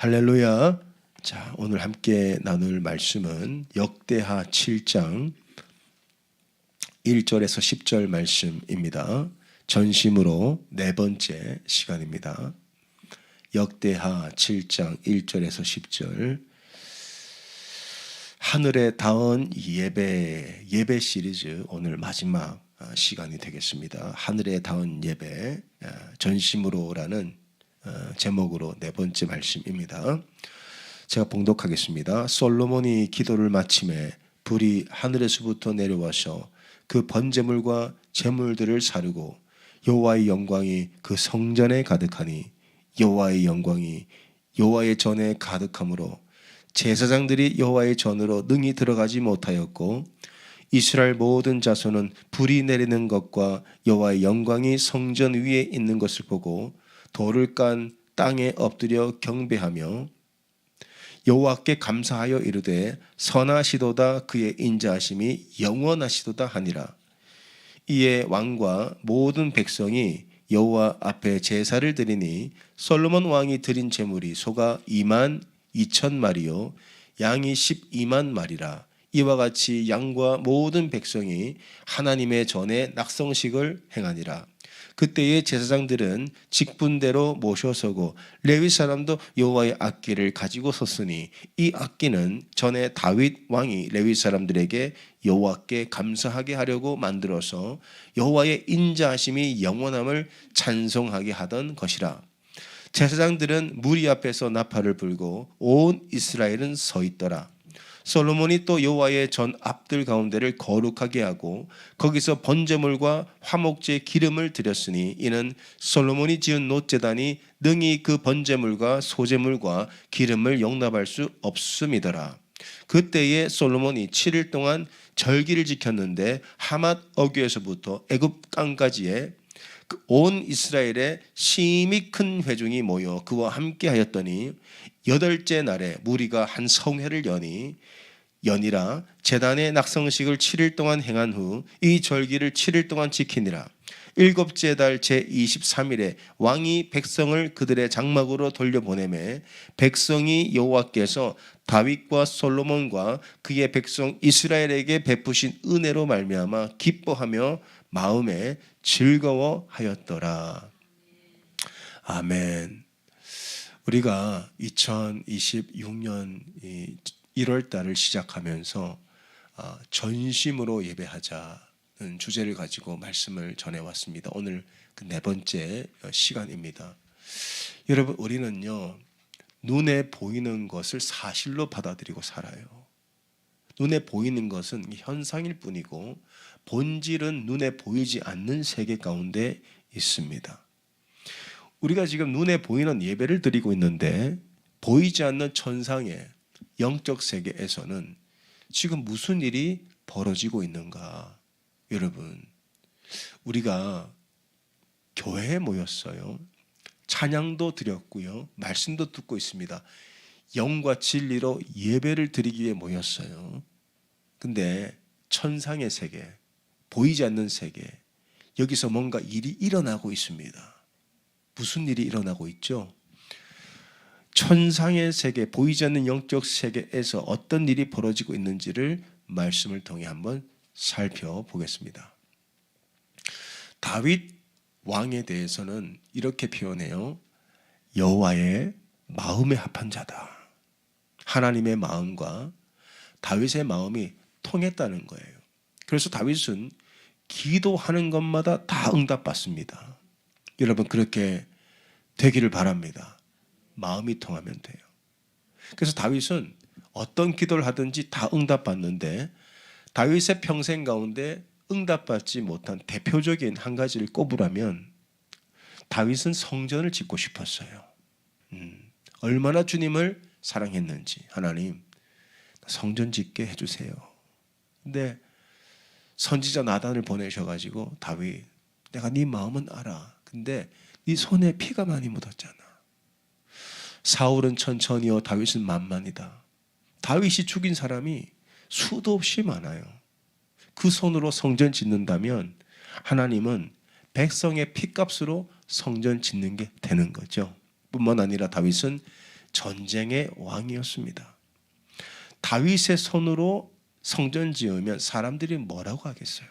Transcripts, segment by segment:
할렐루야. 자, 오늘 함께 나눌 말씀은 역대하 7장 1절에서 10절 말씀입니다. 전심으로 네 번째 시간입니다. 역대하 7장 1절에서 10절. 하늘에 닿은 예배 시리즈 오늘 마지막 시간이 되겠습니다. 하늘에 닿은 예배 전심으로라는 제목으로 네 번째 말씀입니다. 제가 봉독하겠습니다. 솔로몬이 기도를 마침에 불이 하늘에서부터 내려와서 그 번제물과 제물들을 사르고 여호와의 영광이 그 성전에 가득하니 여호와의 영광이 여호와의 전에 가득하므로 제사장들이 여호와의 전으로 능히 들어가지 못하였고 이스라엘 모든 자손은 불이 내리는 것과 여호와의 영광이 성전 위에 있는 것을 보고 돌을 깐 땅에 엎드려 경배하며 여호와께 감사하여 이르되 선하시도다 그의 인자하심이 영원하시도다 하니라. 이에 왕과 모든 백성이 여호와 앞에 제사를 드리니 솔로몬 왕이 드린 제물이 소가 22,000마리요 양이 12만마리라. 이와 같이 양과 모든 백성이 하나님의 전에 낙성식을 행하니라. 그때의 제사장들은 직분대로 모셔서고 레위 사람도 여호와의 악기를 가지고 섰으니 이 악기는 전에 다윗 왕이 레위 사람들에게 여호와께 감사하게 하려고 만들어서 여호와의 인자하심이 영원함을 찬송하게 하던 것이라. 제사장들은 무리 앞에서 나팔을 불고 온 이스라엘은 서 있더라. 솔로몬이 또 여호와의 전 앞들 가운데를 거룩하게 하고 거기서 번제물과 화목제 기름을 드렸으니 이는 솔로몬이 지은 놋제단이 능히 그 번제물과 소제물과 기름을 용납할 수 없음이더라. 그때에 솔로몬이 7일 동안 절기를 지켰는데 하맛 어귀에서부터 애굽 강까지에 온 이스라엘의 심히 큰 회중이 모여 그와 함께 하였더니 8째 날에 무리가 한 성회를 연이라 제단의 낙성식을 7일 동안 행한 후 이 절기를 7일 동안 지키니라. 7째 달 제23일에 왕이 백성을 그들의 장막으로 돌려보내매 백성이 여호와께서 다윗과 솔로몬과 그의 백성 이스라엘에게 베푸신 은혜로 말미암아 기뻐하며 마음에 즐거워하였더라. 아멘. 우리가 2026년 1월 달을 시작하면서 전심으로 예배하자는 주제를 가지고 말씀을 전해왔습니다. 오늘 그 네 번째 시간입니다. 여러분, 우리는요 눈에 보이는 것을 사실로 받아들이고 살아요. 눈에 보이는 것은 현상일 뿐이고 본질은 눈에 보이지 않는 세계 가운데 있습니다. 우리가 지금 눈에 보이는 예배를 드리고 있는데 보이지 않는 천상의 영적 세계에서는 지금 무슨 일이 벌어지고 있는가? 여러분, 우리가 교회에 모였어요. 찬양도 드렸고요. 말씀도 듣고 있습니다. 영과 진리로 예배를 드리기 위해 모였어요. 근데 천상의 세계, 보이지 않는 세계, 여기서 뭔가 일이 일어나고 있습니다. 무슨 일이 일어나고 있죠? 천상의 세계, 보이지 않는 영적 세계에서 어떤 일이 벌어지고 있는지를 말씀을 통해 한번 살펴보겠습니다. 다윗 왕에 대해서는 이렇게 표현해요. 여호와의 마음에 합한 자다. 하나님의 마음과 다윗의 마음이 통했다는 거예요. 그래서 다윗은 기도하는 것마다 다 응답받습니다. 여러분, 그렇게 되기를 바랍니다. 마음이 통하면 돼요. 그래서 다윗은 어떤 기도를 하든지 다 응답받는데 다윗의 평생 가운데 응답받지 못한 대표적인 한 가지를 꼽으라면 다윗은 성전을 짓고 싶었어요. 얼마나 주님을 사랑했는지. 하나님, 성전 짓게 해주세요. 근데 선지자 나단을 보내셔가지고 다윗, 내가 네 마음은 알아. 근데 네 손에 피가 많이 묻었잖아. 사울은 천천히요, 다윗은 만만이다. 다윗이 죽인 사람이 수도 없이 많아요. 그 손으로 성전 짓는다면 하나님은 백성의 피값으로 성전 짓는 게 되는 거죠. 뿐만 아니라 다윗은 전쟁의 왕이었습니다. 다윗의 손으로 성전 지으면 사람들이 뭐라고 하겠어요?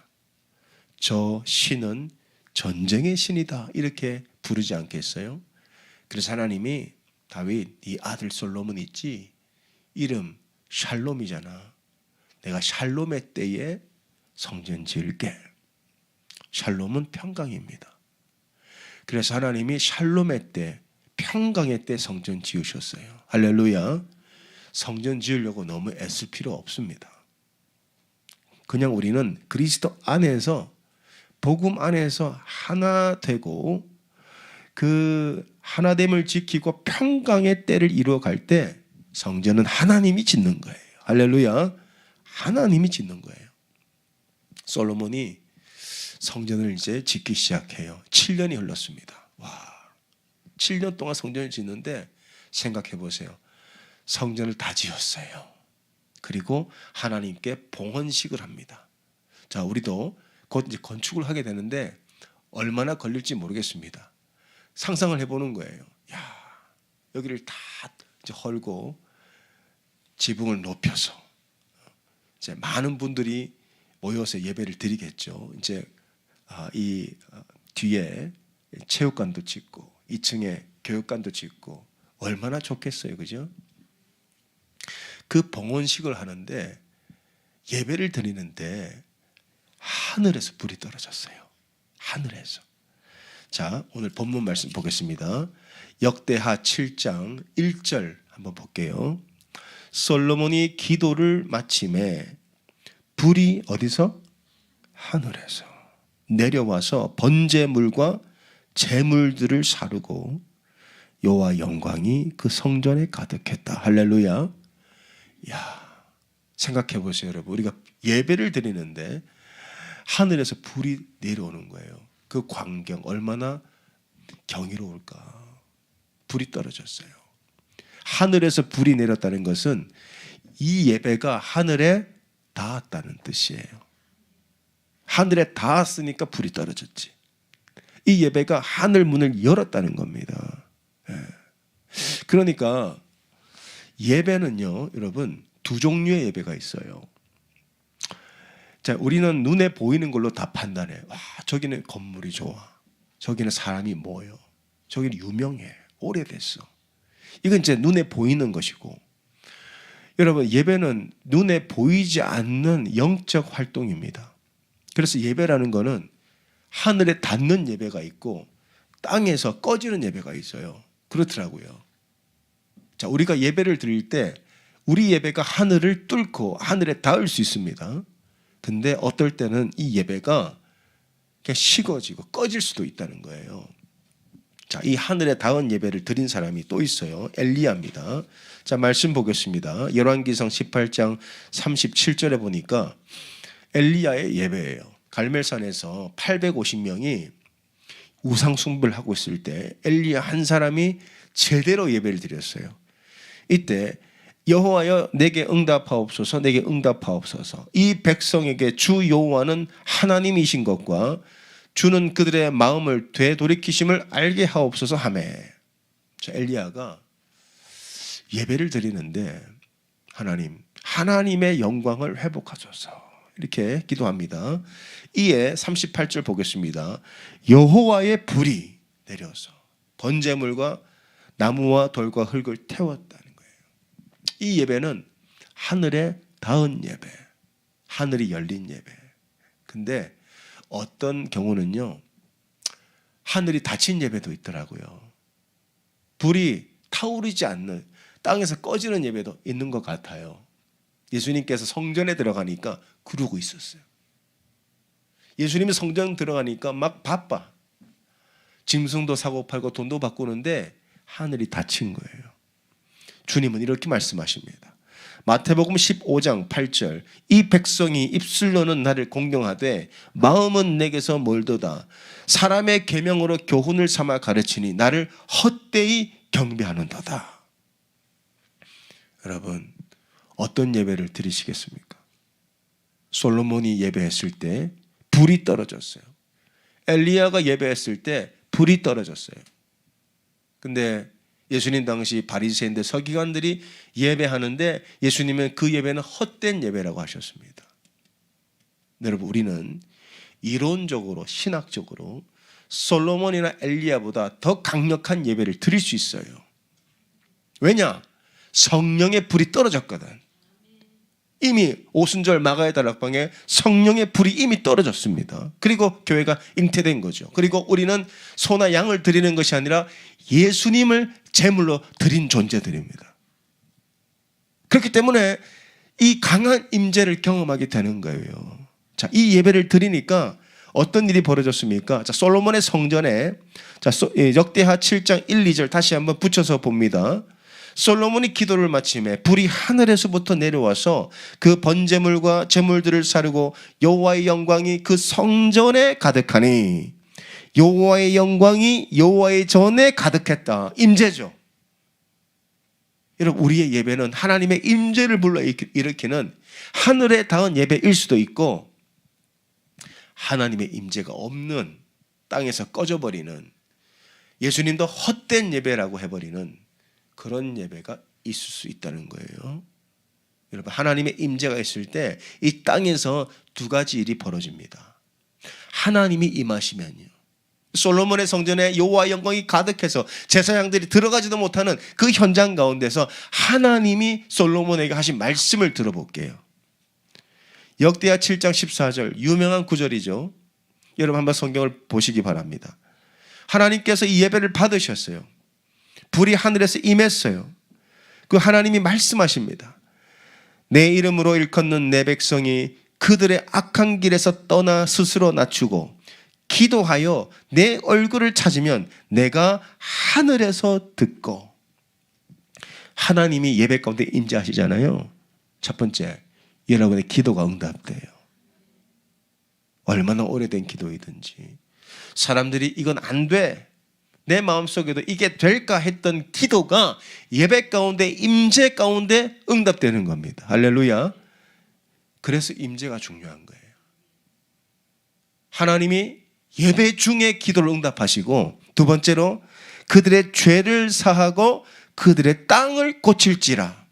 저 신은 전쟁의 신이다 이렇게 부르지 않겠어요? 그래서 하나님이 다윗 네 아들 솔로몬 있지? 이름 샬롬이잖아. 내가 샬롬의 때에 성전 지을게. 샬롬은 평강입니다. 그래서 하나님이 샬롬의 때 평강의 때 성전 지으셨어요. 할렐루야. 성전 지으려고 너무 애쓸 필요 없습니다. 그냥 우리는 그리스도 안에서 복음 안에서 하나 되고 그 하나됨을 지키고 평강의 때를 이루어갈 때 성전은 하나님이 짓는 거예요. 할렐루야. 하나님이 짓는 거예요. 솔로몬이 성전을 이제 짓기 시작해요. 7년이 흘렀습니다. 와, 7년 동안 성전을 짓는데 생각해 보세요. 성전을 다 지었어요. 그리고 하나님께 봉헌식을 합니다. 자, 우리도 곧 이제 건축을 하게 되는데 얼마나 걸릴지 모르겠습니다. 상상을 해보는 거예요. 야, 여기를 다 이제 헐고 지붕을 높여서 이제 많은 분들이 모여서 예배를 드리겠죠. 이제 이 뒤에 체육관도 짓고 2층에 교육관도 짓고 얼마나 좋겠어요, 그죠? 그 봉헌식을 하는데 예배를 드리는데 하늘에서 불이 떨어졌어요. 하늘에서. 자, 오늘 본문 말씀 보겠습니다. 역대하 7장 1절 한번 볼게요. 솔로몬이 기도를 마침에 불이 어디서? 하늘에서 내려와서 번제물과 제물들을 사르고 여호와 영광이 그 성전에 가득했다. 할렐루야. 야, 생각해 보세요, 여러분. 우리가 예배를 드리는데 하늘에서 불이 내려오는 거예요. 그 광경 얼마나 경이로울까. 불이 떨어졌어요. 하늘에서 불이 내렸다는 것은 이 예배가 하늘에 닿았다는 뜻이에요. 하늘에 닿았으니까 불이 떨어졌지. 이 예배가 하늘 문을 열었다는 겁니다. 그러니까 예배는요, 여러분, 두 종류의 예배가 있어요. 자, 우리는 눈에 보이는 걸로 다 판단해. 와, 저기는 건물이 좋아. 저기는 사람이 모여. 저기는 유명해. 오래됐어. 이건 이제 눈에 보이는 것이고, 여러분, 예배는 눈에 보이지 않는 영적 활동입니다. 그래서 예배라는 거는 하늘에 닿는 예배가 있고 땅에서 꺼지는 예배가 있어요. 그렇더라고요. 자, 우리가 예배를 드릴 때 우리 예배가 하늘을 뚫고 하늘에 닿을 수 있습니다. 근데 어떨 때는 이 예배가 그냥 식어지고 꺼질 수도 있다는 거예요. 자, 이 하늘에 닿은 예배를 드린 사람이 또 있어요. 엘리야입니다. 자, 말씀 보겠습니다. 열왕기상 18장 37절에 보니까 엘리야의 예배예요. 갈멜산에서 850명이 우상 숭배를 하고 있을 때 엘리야 한 사람이 제대로 예배를 드렸어요. 이때 여호와여 내게 응답하옵소서, 내게 응답하옵소서. 이 백성에게 주 여호와는 하나님이신 것과 주는 그들의 마음을 되돌이키심을 알게 하옵소서 하매. 자, 엘리야가 예배를 드리는데 하나님의 영광을 회복하소서 이렇게 기도합니다. 이에 38절 보겠습니다. 여호와의 불이 내려서 번제물과 나무와 돌과 흙을 태웠다는 거예요. 이 예배는 하늘에 닿은 예배, 하늘이 열린 예배. 근데 어떤 경우는요, 하늘이 닫힌 예배도 있더라고요. 불이 타오르지 않는, 땅에서 꺼지는 예배도 있는 것 같아요. 예수님께서 성전에 들어가니까 그러고 있었어요. 예수님이 성전 들어가니까 막 바빠. 짐승도 사고 팔고 돈도 바꾸는데 하늘이 닫힌 거예요. 주님은 이렇게 말씀하십니다. 마태복음 15장 8절 이 백성이 입술로는 나를 공경하되 마음은 내게서 멀도다. 사람의 계명으로 교훈을 삼아 가르치니 나를 헛되이 경배하는도다. 여러분, 어떤 예배를 드리시겠습니까? 솔로몬이 예배했을 때 불이 떨어졌어요. 엘리야가 예배했을 때 불이 떨어졌어요. 근데 예수님 당시 바리새인들 서기관들이 예배하는데 예수님은 그 예배는 헛된 예배라고 하셨습니다. 여러분, 우리는 이론적으로 신학적으로 솔로몬이나 엘리야보다 더 강력한 예배를 드릴 수 있어요. 왜냐? 성령의 불이 떨어졌거든. 이미 오순절 마가의 다락방에 성령의 불이 이미 떨어졌습니다. 그리고 교회가 잉태된 거죠. 그리고 우리는 소나 양을 드리는 것이 아니라 예수님을 제물로 드린 존재들입니다. 그렇기 때문에 이 강한 임재를 경험하게 되는 거예요. 자, 이 예배를 드리니까 어떤 일이 벌어졌습니까? 자, 솔로몬의 성전에 역대하 7장 1, 2절 다시 한번 붙여서 봅니다. 솔로몬이 기도를 마침에 불이 하늘에서부터 내려와서 그 번제물과 제물들을 사르고 여호와의 영광이 그 성전에 가득하니, 여호와의 영광이 여호와의 전에 가득했다. 임재죠. 여러분, 우리의 예배는 하나님의 임재를 불러일으키는 하늘에 닿은 예배일 수도 있고, 하나님의 임재가 없는 땅에서 꺼져버리는, 예수님도 헛된 예배라고 해버리는 그런 예배가 있을 수 있다는 거예요. 여러분, 하나님의 임재가 있을 때 이 땅에서 두 가지 일이 벌어집니다. 하나님이 임하시면요, 솔로몬의 성전에 여호와의 영광이 가득해서 제사장들이 들어가지도 못하는 그 현장 가운데서 하나님이 솔로몬에게 하신 말씀을 들어볼게요. 역대하 7장 14절, 유명한 구절이죠. 여러분, 한번 성경을 보시기 바랍니다. 하나님께서 이 예배를 받으셨어요. 불이 하늘에서 임했어요. 그 하나님이 말씀하십니다. 내 이름으로 일컫는 내 백성이 그들의 악한 길에서 떠나 스스로 낮추고 기도하여 내 얼굴을 찾으면 내가 하늘에서 듣고. 하나님이 예배 가운데 임재하시잖아요. 첫 번째, 여러분의 기도가 응답돼요. 얼마나 오래된 기도이든지 사람들이 이건 안 돼, 내 마음속에도 이게 될까 했던 기도가 예배 가운데, 임재 가운데 응답되는 겁니다. 할렐루야. 그래서 임재가 중요한 거예요. 하나님이 예배 중에 기도를 응답하시고, 두 번째로 그들의 죄를 사하고 그들의 땅을 고칠지라.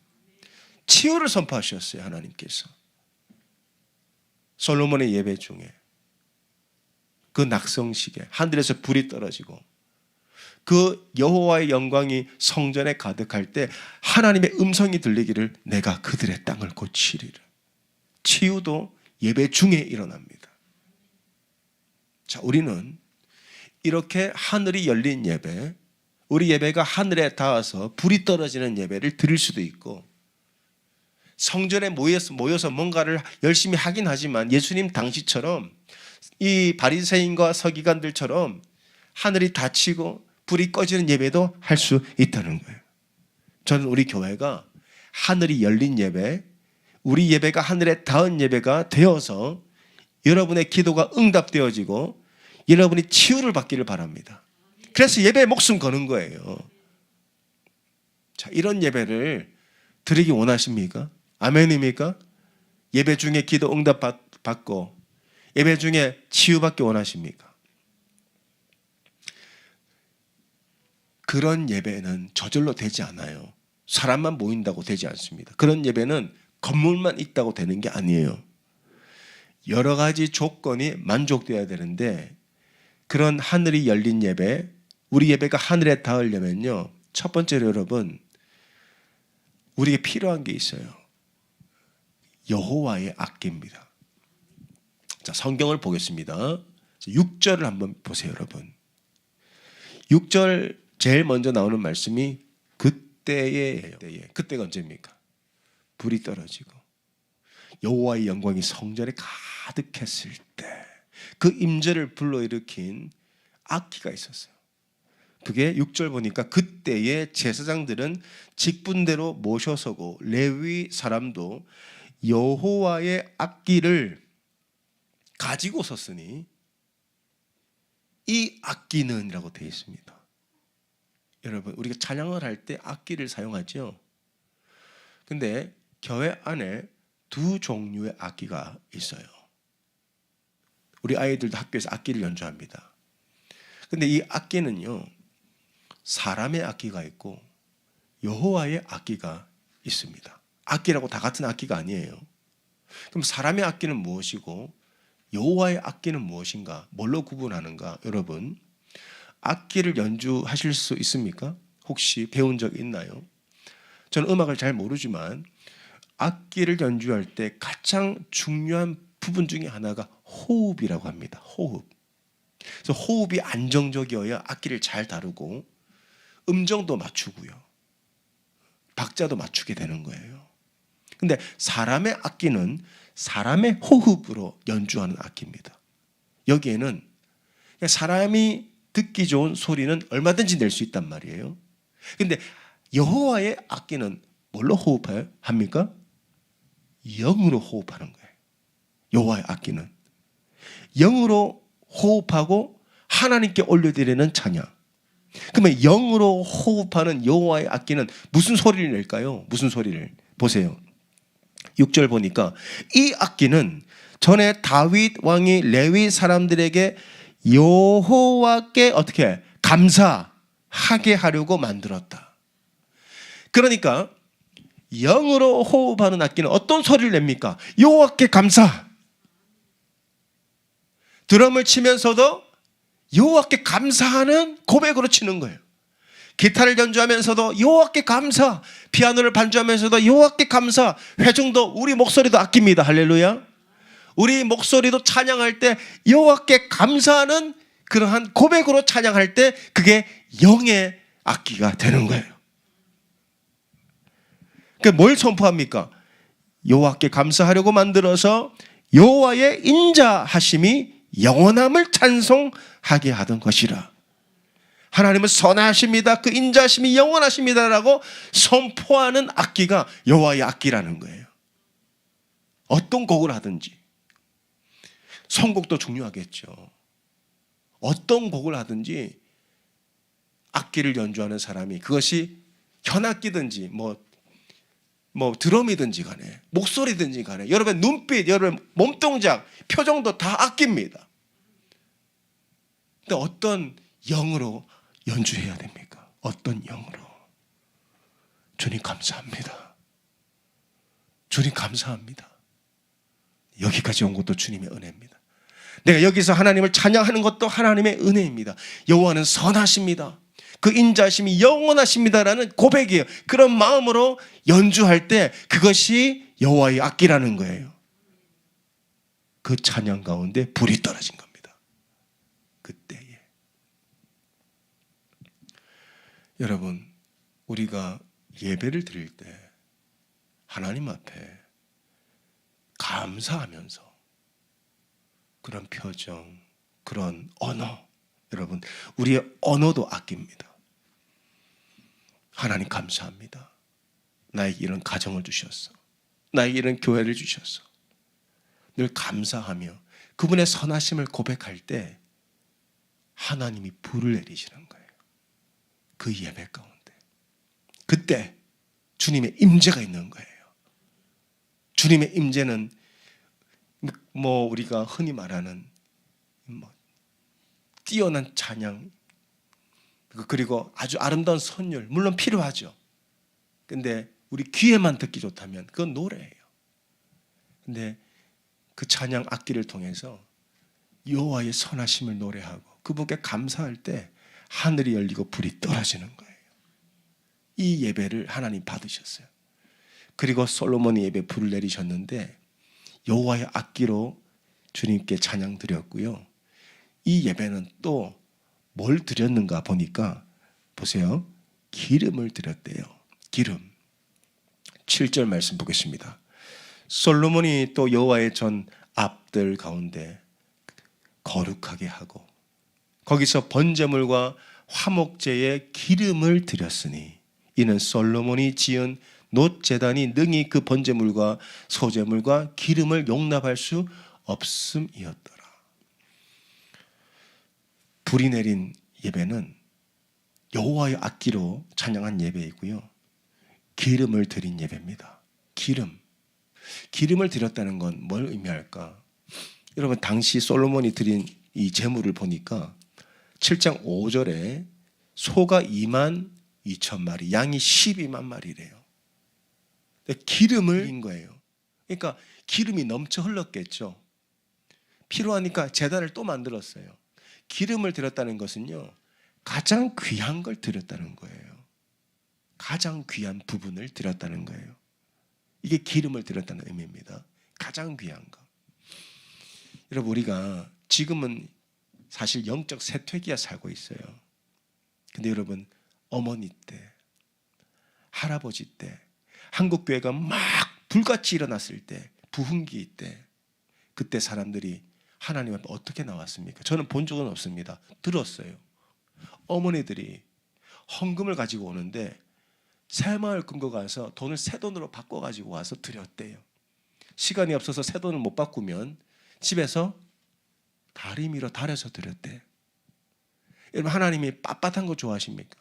치유를 선포하셨어요. 하나님께서 솔로몬의 예배 중에 그 낙성식에 하늘에서 불이 떨어지고 그 여호와의 영광이 성전에 가득할 때 하나님의 음성이 들리기를 내가 그들의 땅을 고치리라. 치유도 예배 중에 일어납니다. 자, 우리는 이렇게 하늘이 열린 예배, 우리 예배가 하늘에 닿아서 불이 떨어지는 예배를 드릴 수도 있고, 성전에 모여서 뭔가를 열심히 하긴 하지만 예수님 당시처럼 이 바리새인과 서기관들처럼 하늘이 닫히고 불이 꺼지는 예배도 할 수 있다는 거예요. 저는 우리 교회가 하늘이 열린 예배, 우리 예배가 하늘에 닿은 예배가 되어서 여러분의 기도가 응답되어지고 여러분이 치유를 받기를 바랍니다. 그래서 예배에 목숨 거는 거예요. 자, 이런 예배를 드리기 원하십니까? 아멘입니까? 예배 중에 기도 응답 받고 예배 중에 치유받기 원하십니까? 그런 예배는 저절로 되지 않아요. 사람만 모인다고 되지 않습니다. 그런 예배는 건물만 있다고 되는 게 아니에요. 여러 가지 조건이 만족되어야 되는데, 그런 하늘이 열린 예배, 우리 예배가 하늘에 닿으려면요, 첫 번째로 여러분, 우리에게 필요한 게 있어요. 여호와의 악기입니다. 자, 성경을 보겠습니다. 6절을 한번 보세요, 여러분. 6절 제일 먼저 나오는 말씀이 그때예요. 그때가 언제입니까? 불이 떨어지고 여호와의 영광이 성전에 가득했을 때 그 임재를 불러일으킨 악기가 있었어요. 그게 6절 보니까 그때의 제사장들은 직분대로 모셔서고 레위 사람도 여호와의 악기를 가지고 섰으니 이 악기는이라고 되어 있습니다. 여러분, 우리가 찬양을 할 때 악기를 사용하죠. 근데 교회 안에 두 종류의 악기가 있어요. 우리 아이들도 학교에서 악기를 연주합니다. 근데 이 악기는요, 사람의 악기가 있고 여호와의 악기가 있습니다. 악기라고 다 같은 악기가 아니에요. 그럼 사람의 악기는 무엇이고 여호와의 악기는 무엇인가? 뭘로 구분하는가? 여러분, 악기를 연주하실 수 있습니까? 혹시 배운 적 있나요? 저는 음악을 잘 모르지만 악기를 연주할 때 가장 중요한 부분 중에 하나가 호흡이라고 합니다. 호흡. 그래서 호흡이 안정적이어야 악기를 잘 다루고 음정도 맞추고요. 박자도 맞추게 되는 거예요. 근데 사람의 악기는 사람의 호흡으로 연주하는 악기입니다. 여기에는 사람이 듣기 좋은 소리는 얼마든지 낼 수 있단 말이에요. 근데 여호와의 악기는 뭘로 호흡합니까? 영으로 호흡하는 거예요. 여호와의 악기는 영으로 호흡하고 하나님께 올려드리는 찬양. 그러면 영으로 호흡하는 여호와의 악기는 무슨 소리를 낼까요? 무슨 소리를? 보세요. 6절 보니까 이 악기는 전에 다윗 왕이 레위 사람들에게 여호와께 어떻게 감사하게 하려고 만들었다. 그러니까 영으로 호흡하는 악기는 어떤 소리를 냅니까? 여호와께 감사. 드럼을 치면서도 여호와께 감사하는 고백으로 치는 거예요. 기타를 연주하면서도 여호와께 감사, 피아노를 반주하면서도 여호와께 감사, 회중도 우리 목소리도 아낍니다. 할렐루야. 우리 목소리도 찬양할 때 여호와께 감사하는 그러한 고백으로 찬양할 때 그게 영의 악기가 되는 거예요. 그러니까 뭘 선포합니까? 여호와께 감사하려고 만들어서 여호와의 인자하심이 영원함을 찬송하게 하던 것이라. 하나님은 선하십니다. 그 인자하심이 영원하십니다라고 선포하는 악기가 여호와의 악기라는 거예요. 어떤 곡을 하든지 선곡도 중요하겠죠. 어떤 곡을 하든지 악기를 연주하는 사람이 그것이 현악기든지 뭐 드럼이든지 간에 목소리든지 간에 여러분의 눈빛, 여러분의 몸동작, 표정도 다 악기입니다. 근데 어떤 영으로 연주해야 됩니까? 어떤 영으로? 주님 감사합니다. 주님 감사합니다. 여기까지 온 것도 주님의 은혜입니다. 내가 여기서 하나님을 찬양하는 것도 하나님의 은혜입니다. 여호와는 선하십니다. 그 인자심이 영원하십니다라는 고백이에요. 그런 마음으로 연주할 때 그것이 여호와의 악기라는 거예요. 그 찬양 가운데 불이 떨어진 겁니다. 그때에. 여러분, 우리가 예배를 드릴 때 하나님 앞에 감사하면서 그런 표정, 그런 언어, 여러분, 우리의 언어도 아낍니다. 하나님 감사합니다. 나에게 이런 가정을 주셨어. 나에게 이런 교회를 주셨어. 늘 감사하며 그분의 선하심을 고백할 때 하나님이 불을 내리시는 거예요. 그 예배 가운데. 그때 주님의 임재가 있는 거예요. 주님의 임재는 우리가 흔히 말하는 뛰어난 찬양 그리고 아주 아름다운 선율 물론 필요하죠. 근데 우리 귀에만 듣기 좋다면 그건 노래예요. 근데 그 찬양 악기를 통해서 여호와의 선하심을 노래하고 그분께 감사할 때 하늘이 열리고 불이 떨어지는 거예요. 이 예배를 하나님 받으셨어요. 그리고 솔로몬이 예배 불을 내리셨는데 여호와의 악기로 주님께 찬양 드렸고요. 이 예배는 또 뭘 드렸는가 보니까 보세요. 기름을 드렸대요. 기름. 7절 말씀 보겠습니다. 솔로몬이 또 여호와의 전 앞들 가운데 거룩하게 하고 거기서 번제물과 화목제에 기름을 드렸으니 이는 솔로몬이 지은 놋제단이 능히 그 번제물과 소제물과 기름을 용납할 수 없음이었더라. 불이 내린 예배는 여호와의 악기로 찬양한 예배이고요. 기름을 드린 예배입니다. 기름을 드렸다는 건 뭘 의미할까? 여러분 당시 솔로몬이 드린 이 제물을 보니까 7장 5절에 소가 2만 2,000마리, 양이 12만 마리래요. 기름을 인 거예요. 그러니까 기름이 넘쳐 흘렀겠죠. 필요하니까 제단을 또 만들었어요. 기름을 드렸다는 것은요, 가장 귀한 걸 드렸다는 거예요. 가장 귀한 부분을 드렸다는 거예요. 이게 기름을 드렸다는 의미입니다. 가장 귀한 거. 여러분, 우리가 지금은 사실 영적 쇠퇴기에 살고 있어요. 근데 여러분, 어머니 때, 할아버지 때, 한국교회가 막 불같이 일어났을 때, 부흥기 때, 그때 사람들이 하나님 앞에 어떻게 나왔습니까? 저는 본 적은 없습니다. 들었어요. 어머니들이 헌금을 가지고 오는데 새마을 금고 가서 돈을 새 돈으로 바꿔가지고 와서 드렸대요. 시간이 없어서 새 돈을 못 바꾸면 집에서 다리미로 달여서 드렸대. 여러분, 하나님이 빳빳한 거 좋아하십니까?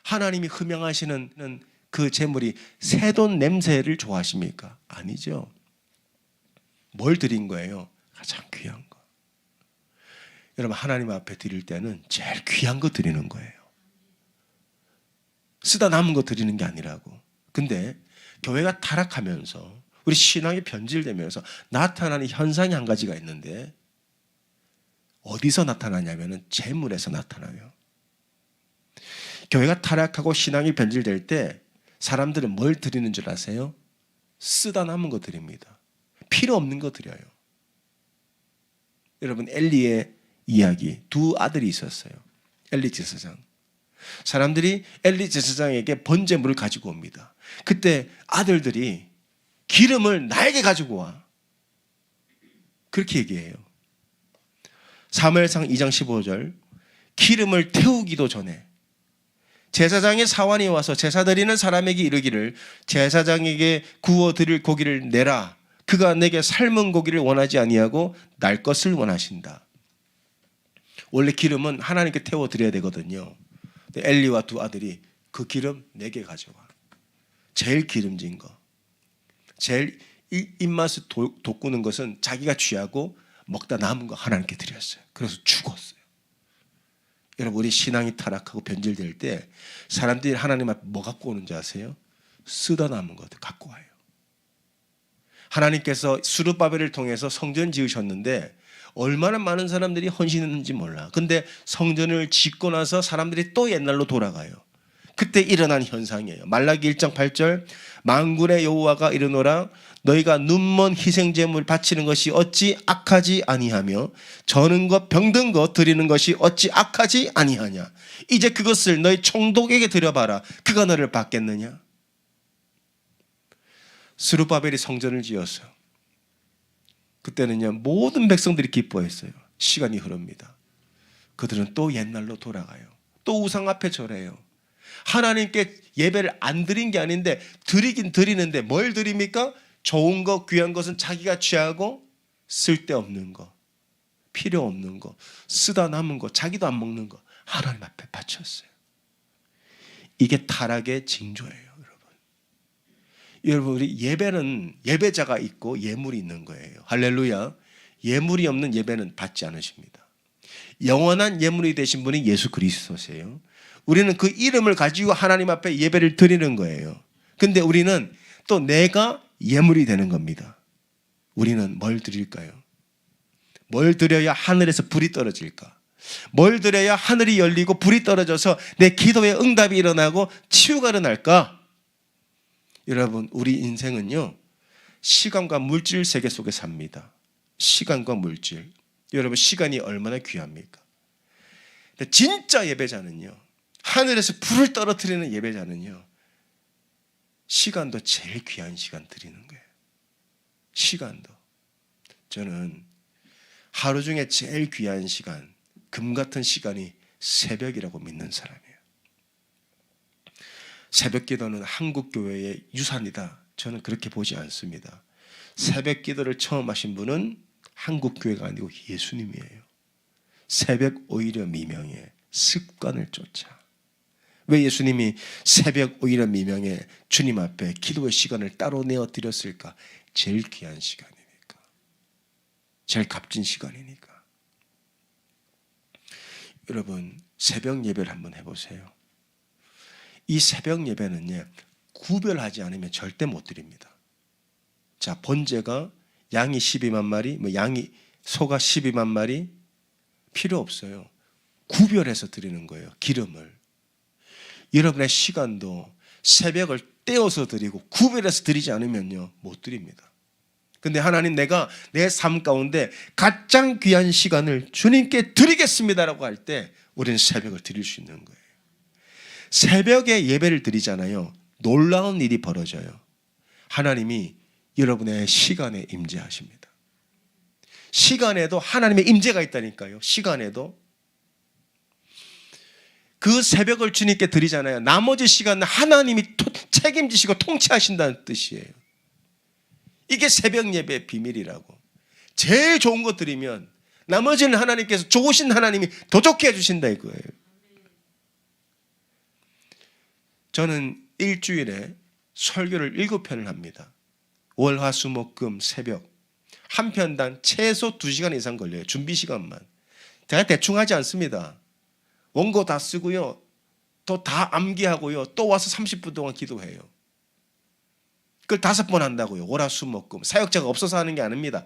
하나님이 흠양하시는 그 재물이 새 돈 냄새를 좋아하십니까? 아니죠. 뭘 드린 거예요? 가장 귀한 거. 여러분, 하나님 앞에 드릴 때는 제일 귀한 거 드리는 거예요. 쓰다 남은 거 드리는 게 아니라고. 근데 교회가 타락하면서 우리 신앙이 변질되면서 나타나는 현상이 한 가지가 있는데, 어디서 나타나냐면 재물에서 나타나요. 교회가 타락하고 신앙이 변질될 때 사람들은 뭘 드리는 줄 아세요? 쓰다 남은 거 드립니다. 필요 없는 거 드려요. 여러분, 엘리의 이야기, 두 아들이 있었어요. 엘리 제사장. 사람들이 엘리 제사장에게 번제물을 가지고 옵니다. 그때 아들들이 기름을 나에게 가지고 와, 그렇게 얘기해요. 사무엘상 2장 15절, 기름을 태우기도 전에 제사장의 사환이 와서 제사 드리는 사람에게 이르기를, 제사장에게 구워 드릴 고기를 내라. 그가 내게 삶은 고기를 원하지 아니하고 날 것을 원하신다. 원래 기름은 하나님께 태워 드려야 되거든요. 근데 엘리와 두 아들이 그 기름 내게 가져와. 제일 기름진 거, 제일 입맛을 돋구는 것은 자기가 취하고 먹다 남은 거 하나님께 드렸어요. 그래서 죽었어요. 여러분, 우리 신앙이 타락하고 변질될 때 사람들이 하나님 앞에 뭐 갖고 오는지 아세요? 쓰다 남은 것들 갖고 와요. 하나님께서 스룹바벨을 통해서 성전 지으셨는데 얼마나 많은 사람들이 헌신했는지 몰라. 근데 성전을 짓고 나서 사람들이 또 옛날로 돌아가요. 그때 일어난 현상이에요. 말라기 1장 8절, 만군의 여호와가 이르노라, 너희가 눈먼 희생제물 바치는 것이 어찌 악하지 아니하며 저는 것 병든 것 드리는 것이 어찌 악하지 아니하냐. 이제 그것을 너희 총독에게 드려봐라. 그가 너를 받겠느냐. 스룹바벨이 성전을 지었어요. 그때는요, 모든 백성들이 기뻐했어요. 시간이 흐릅니다. 그들은 또 옛날로 돌아가요. 또 우상 앞에 절해요. 하나님께 예배를 안 드린 게 아닌데 드리긴 드리는데 뭘 드립니까? 좋은 것, 귀한 것은 자기가 취하고 쓸데없는 거, 필요 없는 거, 쓰다 남은 거, 자기도 안 먹는 거 하나님 앞에 바쳤어요. 이게 타락의 징조예요. 여러분, 우리 예배는 예배자가 있고 예물이 있는 거예요. 할렐루야. 예물이 없는 예배는 받지 않으십니다. 영원한 예물이 되신 분이 예수 그리스도세요. 우리는 그 이름을 가지고 하나님 앞에 예배를 드리는 거예요. 근데 우리는 또 내가 예물이 되는 겁니다. 우리는 뭘 드릴까요? 뭘 드려야 하늘에서 불이 떨어질까? 뭘 드려야 하늘이 열리고 불이 떨어져서 내 기도에 응답이 일어나고 치유가 일어날까? 여러분, 우리 인생은요, 시간과 물질 세계 속에 삽니다. 시간과 물질. 여러분, 시간이 얼마나 귀합니까? 근데 진짜 예배자는요, 하늘에서 불을 떨어뜨리는 예배자는요, 시간도 제일 귀한 시간 드리는 거예요. 시간도. 저는 하루 중에 제일 귀한 시간, 금 같은 시간이 새벽이라고 믿는 사람이에요. 새벽 기도는 한국 교회의 유산이다. 저는 그렇게 보지 않습니다. 새벽 기도를 처음 하신 분은 한국 교회가 아니고 예수님이에요. 새벽 오히려 미명의 습관을 쫓아. 왜 예수님이 새벽 오히려 미명에 주님 앞에 기도의 시간을 따로 내어 드렸을까? 제일 귀한 시간이니까. 제일 값진 시간이니까. 여러분, 새벽 예배를 한번 해보세요. 이 새벽 예배는요, 구별하지 않으면 절대 못 드립니다. 자, 번제가 양이 12만 마리, 양이 소가 12만 마리 필요 없어요. 구별해서 드리는 거예요. 기름을. 여러분의 시간도 새벽을 떼어서 드리고 구별해서 드리지 않으면요, 못 드립니다. 근데 하나님, 내가 내 삶 가운데 가장 귀한 시간을 주님께 드리겠습니다라고 할 때 우리는 새벽을 드릴 수 있는 거예요. 새벽에 예배를 드리잖아요. 놀라운 일이 벌어져요. 하나님이 여러분의 시간에 임재하십니다. 시간에도 하나님의 임재가 있다니까요. 시간에도. 그 새벽을 주님께 드리잖아요. 나머지 시간은 하나님이 책임지시고 통치하신다는 뜻이에요. 이게 새벽 예배의 비밀이라고. 제일 좋은 거 드리면 나머지는 하나님께서, 좋으신 하나님이 더 좋게 해주신다 이거예요. 저는 일주일에 설교를 7편을 합니다. 월, 화, 수, 목, 금, 새벽. 한 편당 최소 2시간 이상 걸려요. 준비 시간만. 제가 대충 하지 않습니다. 원고 다 쓰고요. 또 다 암기하고요. 또 와서 30분 동안 기도해요. 그걸 5번 한다고요. 월, 화, 수, 목, 금. 사역자가 없어서 하는 게 아닙니다.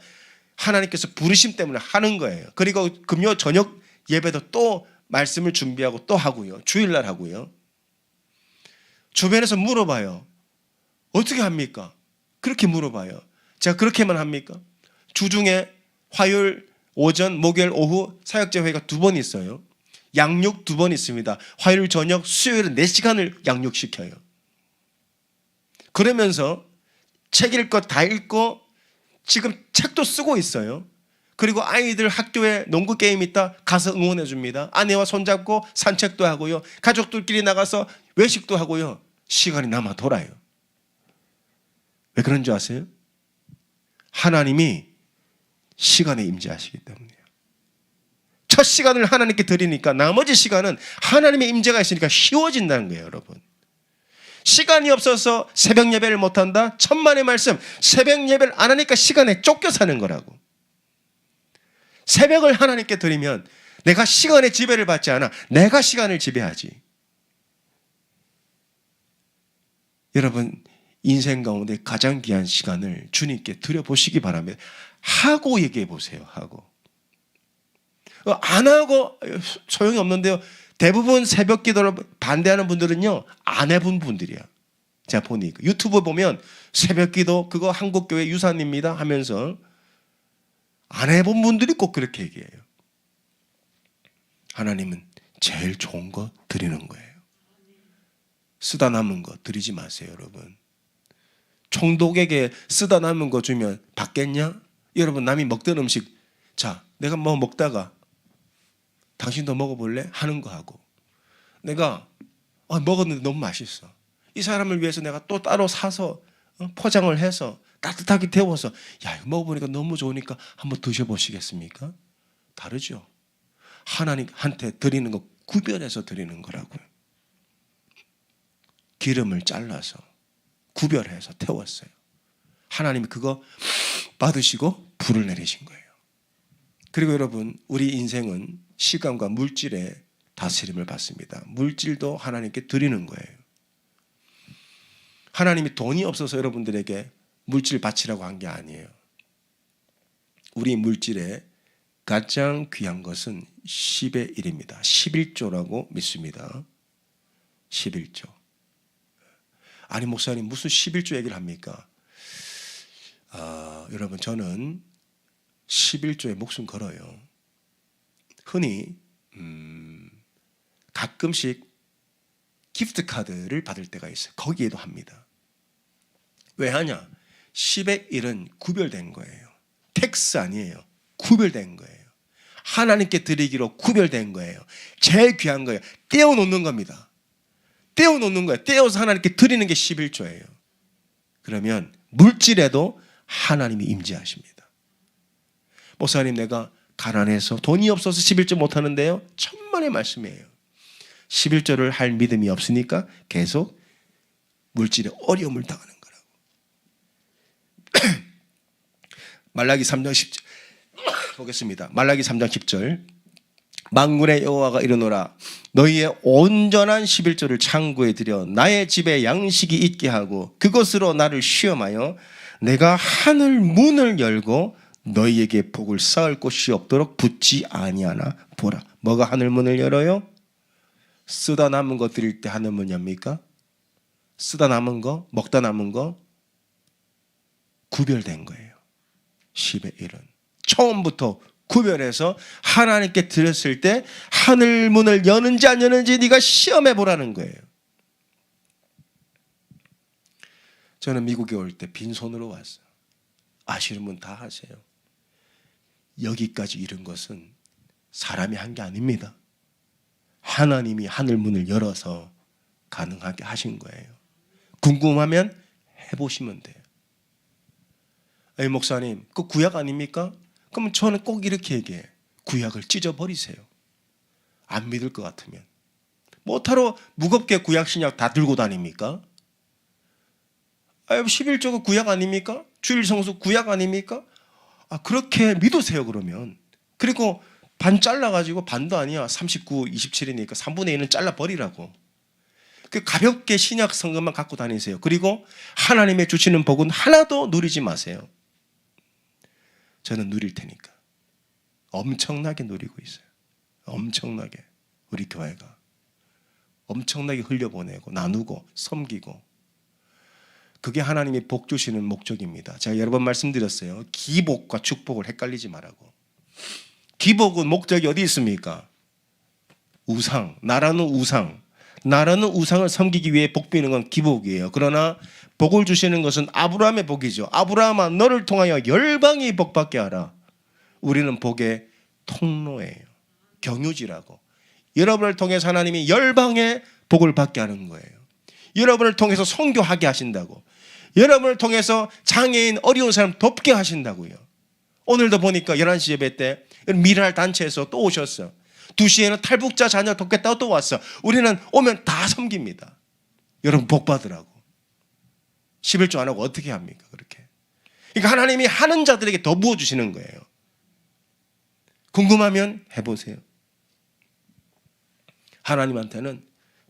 하나님께서 부르심 때문에 하는 거예요. 그리고 금요 저녁 예배도 또 말씀을 준비하고 또 하고요. 주일날 하고요. 주변에서 물어봐요. 어떻게 합니까? 그렇게 물어봐요. 제가 그렇게만 합니까? 주중에 화요일 오전, 목요일 오후 사역자 회의가 2번 있어요. 양육 2번 있습니다. 화요일 저녁, 수요일은 4시간을 양육시켜요. 그러면서 책 읽을 거 다 읽고 지금 책도 쓰고 있어요. 그리고 아이들 학교에 농구 게임 있다 가서 응원해 줍니다. 아내와 손잡고 산책도 하고요. 가족들끼리 나가서 외식도 하고요. 시간이 남아 돌아요. 왜 그런 줄 아세요? 하나님이 시간에 임재하시기 때문이에요. 첫 시간을 하나님께 드리니까 나머지 시간은 하나님의 임재가 있으니까 쉬워진다는 거예요, 여러분. 시간이 없어서 새벽 예배를 못한다? 천만의 말씀. 새벽 예배를 안 하니까 시간에 쫓겨 사는 거라고. 새벽을 하나님께 드리면 내가 시간의 지배를 받지 않아. 내가 시간을 지배하지. 여러분, 인생 가운데 가장 귀한 시간을 주님께 드려보시기 바랍니다. 하고 얘기해 보세요. 하고. 안 하고 소용이 없는데요. 대부분 새벽 기도를 반대하는 분들은요, 안 해본 분들이야. 제가 보니까 유튜브 보면 새벽 기도 그거 한국교회 유산입니다 하면서 안 해본 분들이 꼭 그렇게 얘기해요. 하나님은 제일 좋은 거 드리는 거예요. 쓰다 남은 거 드리지 마세요, 여러분. 총독에게 쓰다 남은 거 주면 받겠냐? 여러분, 남이 먹던 음식, 자, 내가 뭐 먹다가 당신도 먹어볼래? 하는 거 하고, 내가 먹었는데 너무 맛있어. 이 사람을 위해서 내가 또 따로 사서 포장을 해서 따뜻하게 데워서, 야, 이거 먹어보니까 너무 좋으니까 한번 드셔보시겠습니까? 다르죠. 하나님한테 드리는 거 구별해서 드리는 거라고요. 기름을 잘라서 구별해서 태웠어요. 하나님이 그거 받으시고 불을 내리신 거예요. 그리고 여러분, 우리 인생은 시간과 물질의 다스림을 받습니다. 물질도 하나님께 드리는 거예요. 하나님이 돈이 없어서 여러분들에게 물질 바치라고 한 게 아니에요. 우리 물질의 가장 귀한 것은 10의 1입니다. 11조라고 믿습니다. 11조. 아니, 목사님 무슨 11조 얘기를 합니까? 여러분, 저는 11조에 목숨 걸어요. 흔히 가끔씩 기프트 카드를 받을 때가 있어요. 거기에도 합니다. 왜 하냐? 10의 1은 구별된 거예요. 텍스 아니에요. 구별된 거예요. 하나님께 드리기로 구별된 거예요. 제일 귀한 거예요. 떼어놓는 겁니다. 떼어놓는 거예요. 떼어서 하나님께 드리는 게 11조예요. 그러면 물질에도 하나님이 임재하십니다. 목사님, 내가 가난해서 돈이 없어서 11조 못하는데요. 천만의 말씀이에요. 11조를 할 믿음이 없으니까 계속 물질에 어려움을 당하는 거라고. 말라기 3장 10절 보겠습니다. 말라기 3장 10절. 만군의 여호와가 이르노라 너희의 온전한 11조를 창고에 들여 나의 집에 양식이 있게 하고 그것으로 나를 시험하여 내가 하늘 문을 열고 너희에게 복을 쌓을 곳이 없도록 붙지 아니하나 보라. 뭐가 하늘 문을 열어요? 쓰다 남은 것 드릴 때 하늘 문 엽니까? 쓰다 남은 거, 먹다 남은 거 구별된 거예요. 10의 1은 처음부터 구별해서 하나님께 드렸을 때 하늘 문을 여는지 안 여는지 네가 시험해 보라는 거예요. 저는 미국에 올 때 빈손으로 왔어요. 아시는 분 다 아세요. 여기까지 이른 것은 사람이 한 게 아닙니다. 하나님이 하늘 문을 열어서 가능하게 하신 거예요. 궁금하면 해보시면 돼요. 에이 목사님, 그 구약 아닙니까? 그럼 저는 꼭 이렇게 얘기해. 구약을 찢어버리세요. 안 믿을 것 같으면. 뭐하러 무겁게 구약 신약 다 들고 다닙니까? 11조가 구약 아닙니까? 주일 성수 구약 아닙니까? 그렇게 믿으세요 그러면. 그리고 반 잘라가지고 반도 아니야. 39, 27이니까 3분의 1은 잘라버리라고. 그 가볍게 신약 성경만 갖고 다니세요. 그리고 하나님의 주시는 복은 하나도 누리지 마세요. 저는 누릴 테니까. 엄청나게 누리고 있어요. 엄청나게. 우리 교회가 엄청나게 흘려보내고 나누고 섬기고. 그게 하나님이 복 주시는 목적입니다. 제가 여러 번 말씀드렸어요. 기복과 축복을 헷갈리지 말라고. 기복은 목적이 어디 있습니까? 우상, 나라는 우상. 나라는 우상을 섬기기 위해 복 비는 건 기복이에요. 그러나 복을 주시는 것은 아브라함의 복이죠. 아브라함아 너를 통하여 열방이 복받게 하라. 우리는 복의 통로예요. 경유지라고. 여러분을 통해서 하나님이 열방의 복을 받게 하는 거예요. 여러분을 통해서 선교하게 하신다고. 여러분을 통해서 장애인 어려운 사람 돕게 하신다고요. 오늘도 보니까 11시 예배 때 미랄 단체에서 또 오셨어. 2시에는 탈북자 자녀 돕겠다고 또 왔어. 우리는 오면 다 섬깁니다. 여러분 복 받으라고. 11조 안 하고 어떻게 합니까? 그렇게. 그러니까 하나님이 하는 자들에게 더 부어주시는 거예요. 궁금하면 해보세요. 하나님한테는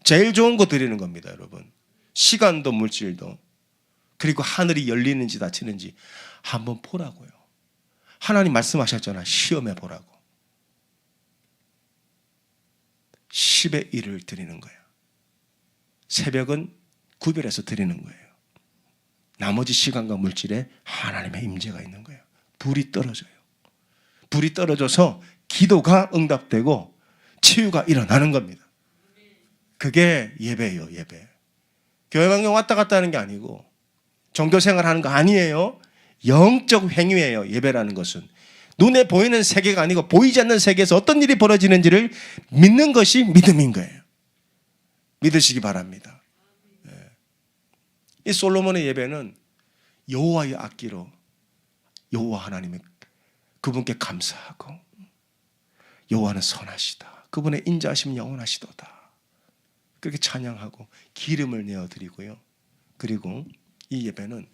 제일 좋은 거 드리는 겁니다, 여러분. 시간도 물질도. 그리고 하늘이 열리는지 닫히는지 한번 보라고요. 하나님 말씀하셨잖아. 시험해 보라고. 10의 1을 드리는 거예요. 새벽은 구별해서 드리는 거예요. 나머지 시간과 물질에 하나님의 임재가 있는 거예요. 불이 떨어져요. 불이 떨어져서 기도가 응답되고 치유가 일어나는 겁니다. 그게 예배예요, 예배. 교회 방송 왔다 갔다 하는 게 아니고 종교생활 하는 거 아니에요. 영적 행위예요, 예배라는 것은. 눈에 보이는 세계가 아니고 보이지 않는 세계에서 어떤 일이 벌어지는지를 믿는 것이 믿음인 거예요. 믿으시기 바랍니다. 이 솔로몬의 예배는 여호와의 악기로 여호와 하나님의 그분께 감사하고 여호와는 선하시다. 그분의 인자하심 영원하시도다. 그렇게 찬양하고 기름을 내어드리고요. 그리고 이 예배는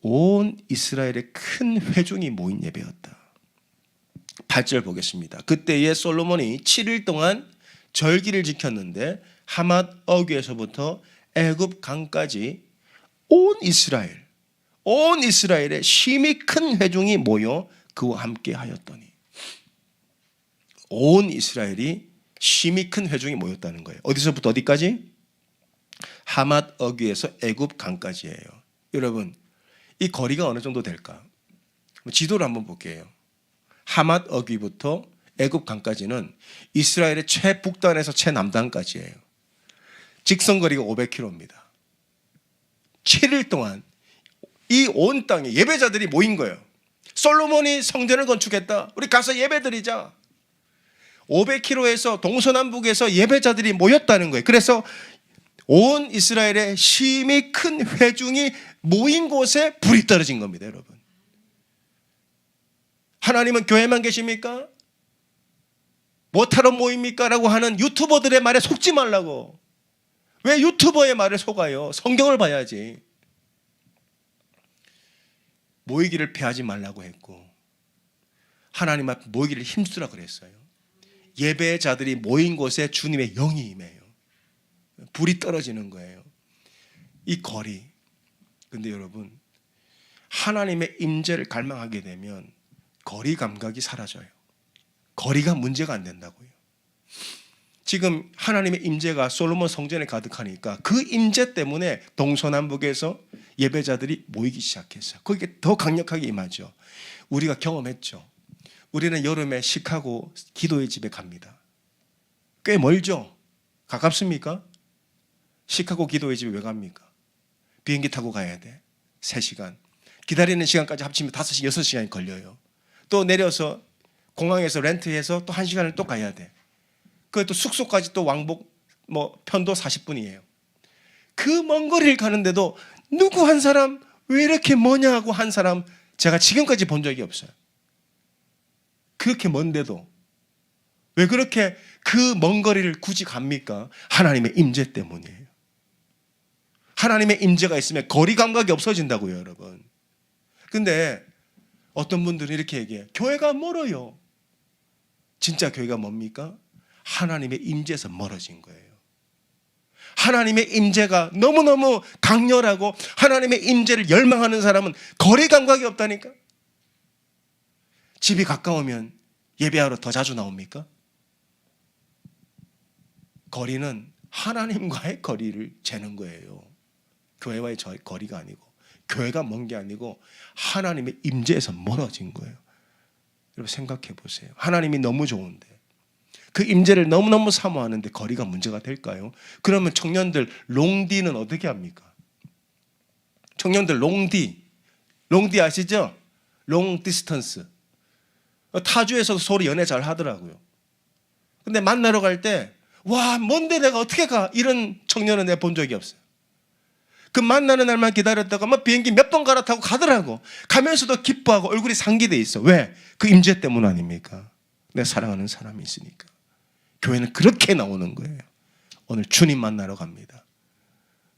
온 이스라엘의 큰 회중이 모인 예배였다. 8절 보겠습니다. 그때에 솔로몬이 7일 동안 절기를 지켰는데 하맛 어귀에서부터 애굽 강까지 온 이스라엘의 심히 큰 회중이 모여 그와 함께 하였더니. 온 이스라엘이 심히 큰 회중이 모였다는 거예요. 어디서부터 어디까지? 하맛 어귀에서 애굽 강까지예요. 여러분, 이 거리가 어느 정도 될까? 지도를 한번 볼게요. 하맛 어귀부터 애굽 강까지는 이스라엘의 최북단에서 최남단까지예요. 직선거리가 500km입니다. 7일 동안 이 온 땅에 예배자들이 모인 거예요. 솔로몬이 성전을 건축했다. 우리 가서 예배드리자. 500km에서 동서남북에서 예배자들이 모였다는 거예요. 그래서 온 이스라엘의 심히 큰 회중이 모인 곳에 불이 떨어진 겁니다, 여러분. 하나님은 교회만 계십니까? 뭐하러 모입니까? 라고 하는 유튜버들의 말에 속지 말라고. 왜 유튜버의 말에 속아요? 성경을 봐야지. 모이기를 피하지 말라고 했고 하나님 앞에 모이기를 힘쓰라 그랬어요. 예배자들이 모인 곳에 주님의 영이 임해요. 불이 떨어지는 거예요. 이 거리. 근데 여러분, 하나님의 임재를 갈망하게 되면 거리 감각이 사라져요. 거리가 문제가 안 된다고요. 지금 하나님의 임재가 솔로몬 성전에 가득하니까 그 임재 때문에 동서남북에서 예배자들이 모이기 시작했어요. 그게 더 강력하게 임하죠. 우리가 경험했죠. 우리는 여름에 시카고 기도의 집에 갑니다. 꽤 멀죠? 가깝습니까? 시카고 기도의 집에 왜 갑니까? 비행기 타고 가야 돼. 3시간. 기다리는 시간까지 합치면 5시, 6시간이 걸려요. 또 내려서 공항에서 렌트해서 또 1시간을 또 가야 돼. 그것도 숙소까지 또 왕복 편도 40분이에요. 그 먼 거리를 가는데도 누구 한 사람 왜 이렇게 머냐 하고 한 사람 제가 지금까지 본 적이 없어요. 그렇게 먼데도 왜 그렇게 그 먼 거리를 굳이 갑니까? 하나님의 임재 때문이에요. 하나님의 임재가 있으면 거리 감각이 없어진다고요, 여러분. 근데 어떤 분들은 이렇게 얘기해요. 교회가 멀어요. 진짜 교회가 뭡니까? 하나님의 임재에서 멀어진 거예요. 하나님의 임재가 너무너무 강렬하고 하나님의 임재를 열망하는 사람은 거리 감각이 없다니까. 집이 가까우면 예배하러 더 자주 나옵니까? 거리는 하나님과의 거리를 재는 거예요. 교회와의 거리가 아니고, 교회가 먼 게 아니고 하나님의 임재에서 멀어진 거예요. 여러분 생각해 보세요. 하나님이 너무 좋은데 그 임재를 너무너무 사모하는데 거리가 문제가 될까요? 그러면 청년들 롱디는 어떻게 합니까? 청년들 롱디 아시죠? 롱 디스턴스. 타주에서도 서로 연애 잘 하더라고요. 근데 만나러 갈 때 와, 뭔데 내가 어떻게 가? 이런 청년은 내가 본 적이 없어요. 그 만나는 날만 기다렸다가 막 비행기 몇 번 갈아타고 가더라고. 가면서도 기뻐하고 얼굴이 상기돼 있어. 왜? 그 임재 때문 아닙니까? 내가 사랑하는 사람이 있으니까. 교회는 그렇게 나오는 거예요. 오늘 주님 만나러 갑니다.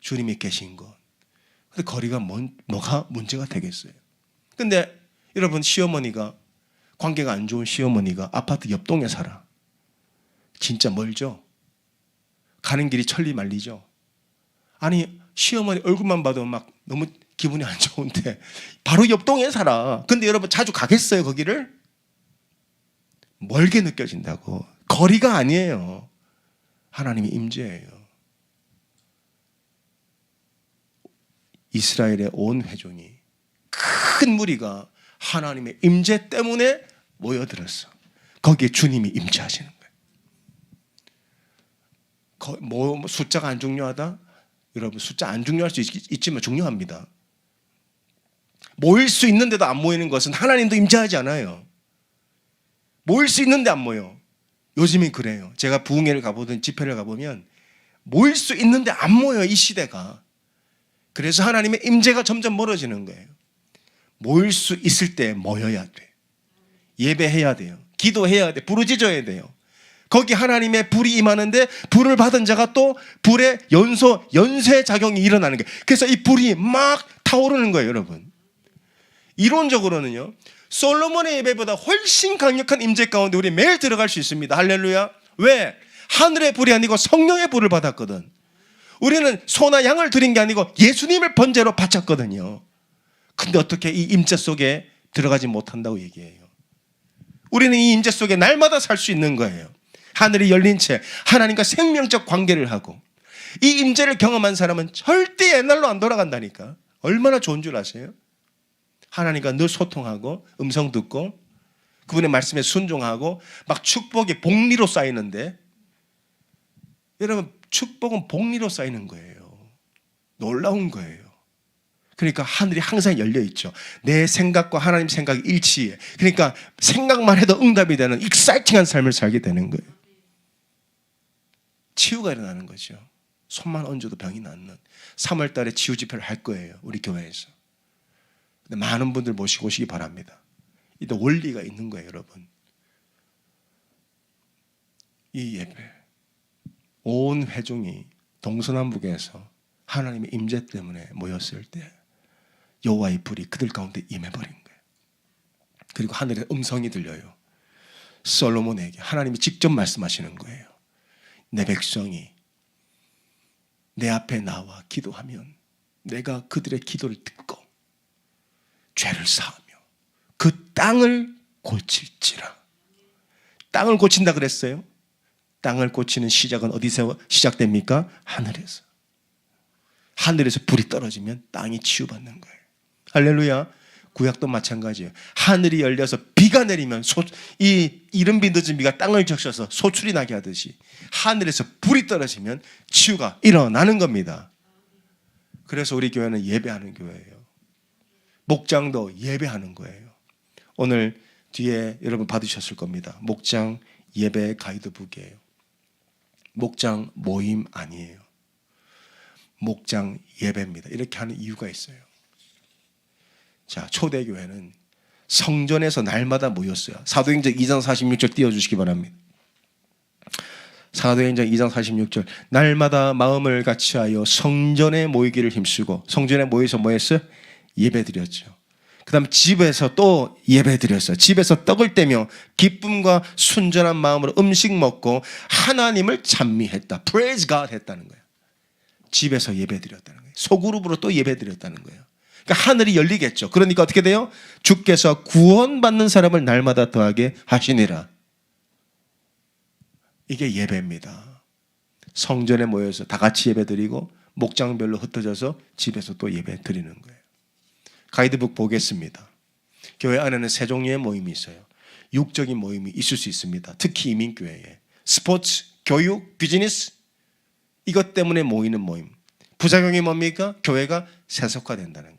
주님이 계신 곳. 근데 거리가 뭐가 문제가 되겠어요? 근데 여러분 시어머니가 관계가 안 좋은 시어머니가 아파트 옆동에 살아. 진짜 멀죠? 가는 길이 천리말리죠? 아니 시어머니 얼굴만 봐도 막 너무 기분이 안 좋은데 바로 옆동에 살아. 근데 여러분 자주 가겠어요 거기를? 멀게 느껴진다고. 거리가 아니에요. 하나님의 임재예요. 이스라엘의 온 회중이 큰 무리가 하나님의 임재 때문에 모여들었어. 거기에 주님이 임재하시는 거예요. 숫자가 안 중요하다? 여러분 숫자 안 중요할 수 있지만 중요합니다. 모일 수 있는데도 안 모이는 것은 하나님도 임재하지 않아요. 모일 수 있는데 안 모여. 요즘이 그래요. 제가 부흥회를 가보든 집회를 가보면 모일 수 있는데 안 모여요. 이 시대가. 그래서 하나님의 임재가 점점 멀어지는 거예요. 모일 수 있을 때 모여야 돼. 예배해야 돼요. 기도해야 돼. 부르짖어야 돼요. 거기 하나님의 불이 임하는데 불을 받은 자가 또 불의 연쇄작용이 일어나는 거예요. 그래서 이 불이 막 타오르는 거예요, 여러분. 이론적으로는요, 솔로몬의 예배보다 훨씬 강력한 임재 가운데 우리 매일 들어갈 수 있습니다. 할렐루야. 왜? 하늘의 불이 아니고 성령의 불을 받았거든. 우리는 소나 양을 드린 게 아니고 예수님을 번제로 바쳤거든요. 근데 어떻게 이 임재 속에 들어가지 못한다고 얘기해요. 우리는 이 임재 속에 날마다 살 수 있는 거예요. 하늘이 열린 채 하나님과 생명적 관계를 하고 이 임재를 경험한 사람은 절대 옛날로 안 돌아간다니까. 얼마나 좋은 줄 아세요? 하나님과 늘 소통하고 음성 듣고 그분의 말씀에 순종하고 막 축복이 복리로 쌓이는데 여러분 축복은 복리로 쌓이는 거예요. 놀라운 거예요. 그러니까 하늘이 항상 열려 있죠. 내 생각과 하나님 생각이 일치해. 그러니까 생각만 해도 응답이 되는 익사이팅한 삶을 살게 되는 거예요. 치유가 일어나는 거죠. 손만 얹어도 병이 낫는. 3월 달에 치유 집회를 할 거예요. 우리 교회에서. 근데 많은 분들 모시고 오시기 바랍니다. 이때 원리가 있는 거예요, 여러분. 이 예배. 온 회중이 동서남북에서 하나님의 임재 때문에 모였을 때 여호와의 불이 그들 가운데 임해버린 거예요. 그리고 하늘의 음성이 들려요. 솔로몬에게 하나님이 직접 말씀하시는 거예요. 내 백성이 내 앞에 나와 기도하면 내가 그들의 기도를 듣고 죄를 사하며 그 땅을 고칠지라. 땅을 고친다 그랬어요. 땅을 고치는 시작은 어디서 시작됩니까? 하늘에서. 하늘에서 불이 떨어지면 땅이 치유받는 거예요. 할렐루야. 구약도 마찬가지예요. 하늘이 열려서 비가 내리면 이 이른 비 늦은 비가 땅을 적셔서 소출이 나게 하듯이 하늘에서 불이 떨어지면 치유가 일어나는 겁니다. 그래서 우리 교회는 예배하는 교회예요. 목장도 예배하는 거예요. 오늘 뒤에 여러분 받으셨을 겁니다. 목장 예배 가이드북이에요. 목장 모임 아니에요. 목장 예배입니다. 이렇게 하는 이유가 있어요. 자, 초대교회는 성전에서 날마다 모였어요. 사도행전 2장 46절 띄워주시기 바랍니다. 사도행전 2장 46절 날마다 마음을 같이하여 성전에 모이기를 힘쓰고 성전에 모여서 뭐 했어요? 예배 드렸죠. 그 다음 집에서 또 예배 드렸어요. 집에서 떡을 떼며 기쁨과 순전한 마음으로 음식 먹고 하나님을 찬미했다. Praise God 했다는 거예요. 집에서 예배 드렸다는 거예요. 소그룹으로 또 예배 드렸다는 거예요. 그러니까 하늘이 열리겠죠. 그러니까 어떻게 돼요? 주께서 구원받는 사람을 날마다 더하게 하시니라. 이게 예배입니다. 성전에 모여서 다 같이 예배 드리고 목장별로 흩어져서 집에서 또 예배 드리는 거예요. 가이드북 보겠습니다. 교회 안에는 세 종류의 모임이 있어요. 육적인 모임이 있을 수 있습니다. 특히 이민교회에 스포츠, 교육, 비즈니스 이것 때문에 모이는 모임. 부작용이 뭡니까? 교회가 세속화된다는 거예요.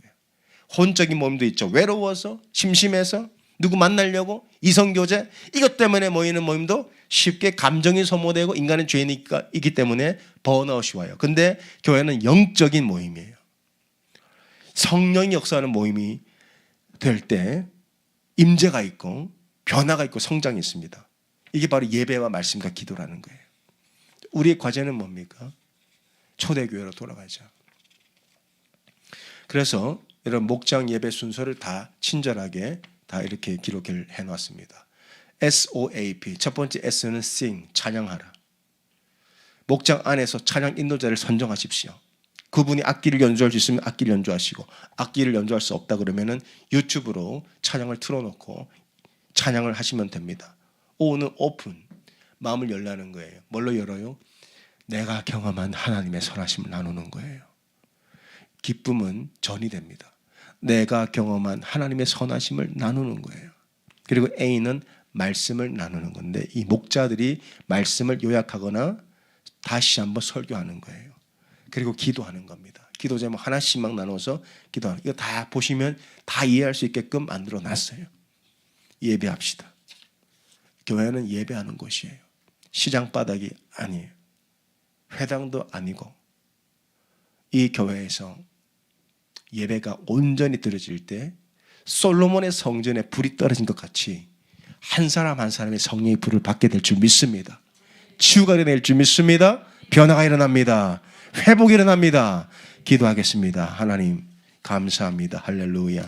혼적인 모임도 있죠. 외로워서 심심해서 누구 만나려고 이성교제 이것 때문에 모이는 모임도 쉽게 감정이 소모되고 인간은 죄인이기 때문에 번아웃이 와요. 근데 교회는 영적인 모임이에요. 성령이 역사하는 모임이 될 때 임재가 있고 변화가 있고 성장이 있습니다. 이게 바로 예배와 말씀과 기도라는 거예요. 우리의 과제는 뭡니까? 초대교회로 돌아가자. 그래서 이런 목장 예배 순서를 다 친절하게 다 이렇게 기록을 해놨습니다. SOAP 첫 번째 S는 sing 찬양하라. 목장 안에서 찬양 인도자를 선정하십시오. 그분이 악기를 연주할 수 있으면 악기를 연주하시고 악기를 연주할 수 없다 그러면은 유튜브로 찬양을 틀어놓고 찬양을 하시면 됩니다. O는 오픈 마음을 열라는 거예요. 뭘로 열어요? 내가 경험한 하나님의 선하심을 나누는 거예요. 기쁨은 전이 됩니다. 내가 경험한 하나님의 선하심을 나누는 거예요. 그리고 A는 말씀을 나누는 건데 이 목자들이 말씀을 요약하거나 다시 한번 설교하는 거예요. 그리고 기도하는 겁니다. 기도 제목 하나씩만 나눠서 기도하는 이거 다 보시면 다 이해할 수 있게끔 만들어 놨어요. 예배합시다. 교회는 예배하는 곳이에요. 시장 바닥이 아니에요. 회당도 아니고 이 교회에서 예배가 온전히 드려질 때 솔로몬의 성전에 불이 떨어진 것 같이 한 사람 한 사람의 성령의 불을 받게 될 줄 믿습니다. 치유가 일어날 줄 믿습니다. 변화가 일어납니다. 회복이 일어납니다. 기도하겠습니다. 하나님 감사합니다. 할렐루야.